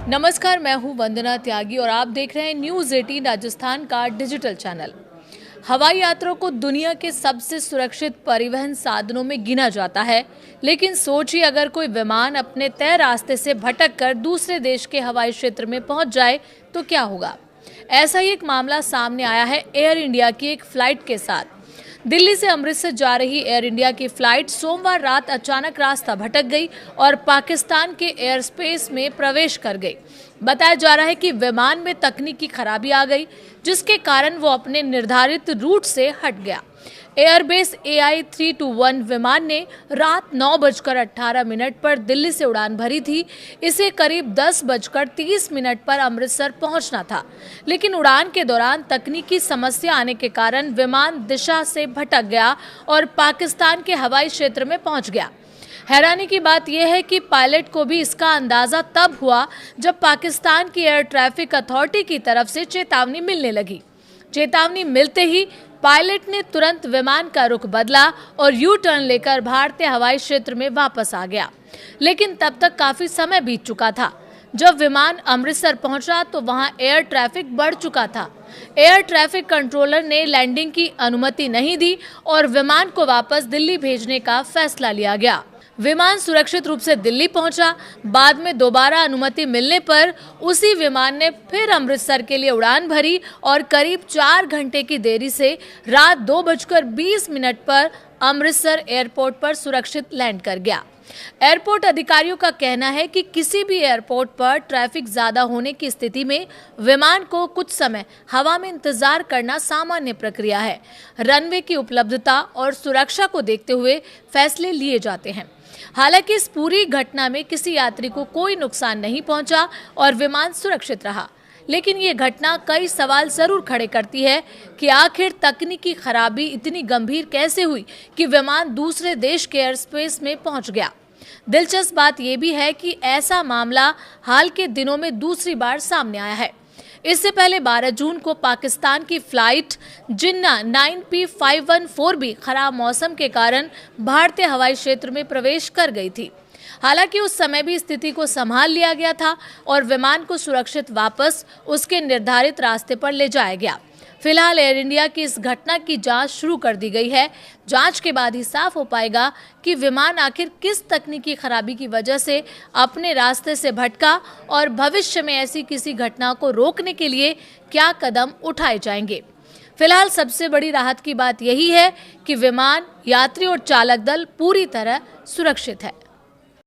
नमस्कार, मैं हूं वंदना त्यागी और आप देख रहे हैं न्यूज़ 18 राजस्थान का डिजिटल चैनल। हवाई यात्रा को दुनिया के सबसे सुरक्षित परिवहन साधनों में गिना जाता है, लेकिन सोचिए अगर कोई विमान अपने तय रास्ते से भटक कर दूसरे देश के हवाई क्षेत्र में पहुंच जाए तो क्या होगा। ऐसा ही एक मामला सामने आया है एयर इंडिया की एक फ्लाइट के साथ। दिल्ली से अमृतसर जा रही एयर इंडिया की फ्लाइट सोमवार रात अचानक रास्ता भटक गई और पाकिस्तान के एयर स्पेस में प्रवेश कर गई। बताया जा रहा है कि विमान में तकनीकी खराबी आ गई, जिसके कारण वो अपने निर्धारित रूट से हट गया। एयरबेस AI-321 विमान ने रात 9:18 पर दिल्ली से उड़ान भरी थी। इसे करीब 10:30 पर अमृतसर पहुंचना था, लेकिन उड़ान के दौरान तकनीकी समस्या आने के कारण विमान दिशा से भटक गया और पाकिस्तान के हवाई क्षेत्र में पहुंच गया। हैरानी की बात यह है कि पायलट को भी इसका अंदाजा तब हुआ जब पाकिस्तान की एयर ट्रैफिक अथॉरिटी की तरफ से चेतावनी मिलने लगी। चेतावनी मिलते ही पायलट ने तुरंत विमान का रुख बदला और यू टर्न लेकर भारतीय हवाई क्षेत्र में वापस आ गया, लेकिन तब तक काफी समय बीत चुका था। जब विमान अमृतसर पहुंचा तो वहां एयर ट्रैफिक बढ़ चुका था। एयर ट्रैफिक कंट्रोलर ने लैंडिंग की अनुमति नहीं दी और विमान को वापस दिल्ली भेजने का फैसला लिया गया। विमान सुरक्षित रूप से दिल्ली पहुंचा। बाद में दोबारा अनुमति मिलने पर उसी विमान ने फिर अमृतसर के लिए उड़ान भरी और करीब 4 घंटे की देरी से रात 2:20 पर अमृतसर एयरपोर्ट पर सुरक्षित लैंड कर गया। एयरपोर्ट अधिकारियों का कहना है कि किसी भी एयरपोर्ट पर ट्रैफिक ज्यादा होने की स्थिति में विमान को कुछ समय हवा में इंतजार करना सामान्य प्रक्रिया है। रनवे की उपलब्धता और सुरक्षा को देखते हुए फैसले लिए जाते हैं। हालांकि इस पूरी घटना में किसी यात्री को कोई नुकसान नहीं पहुंचा और विमान सुरक्षित रहा, लेकिन ये घटना कई सवाल जरूर खड़े करती है कि आखिर तकनीकी खराबी इतनी गंभीर कैसे हुई कि विमान दूसरे देश के एयर स्पेस में पहुंच गया। दिलचस्प बात यह भी है कि ऐसा मामला हाल के दिनों में दूसरी बार सामने आया है। इससे पहले 12 जून को पाकिस्तान की फ्लाइट जिन्ना 9P514 भी खराब मौसम के कारण भारतीय हवाई क्षेत्र में प्रवेश कर गई थी। हालांकि उस समय भी स्थिति को संभाल लिया गया था और विमान को सुरक्षित वापस उसके निर्धारित रास्ते पर ले जाया गया। फिलहाल एयर इंडिया की इस घटना की जांच शुरू कर दी गई है। जांच के बाद ही साफ हो पाएगा कि विमान आखिर किस तकनीकी खराबी की वजह से अपने रास्ते से भटका और भविष्य में ऐसी किसी घटना को रोकने के लिए क्या कदम उठाए जाएंगे। फिलहाल सबसे बड़ी राहत की बात यही है कि विमान, यात्री और चालक दल पूरी तरह सुरक्षित है।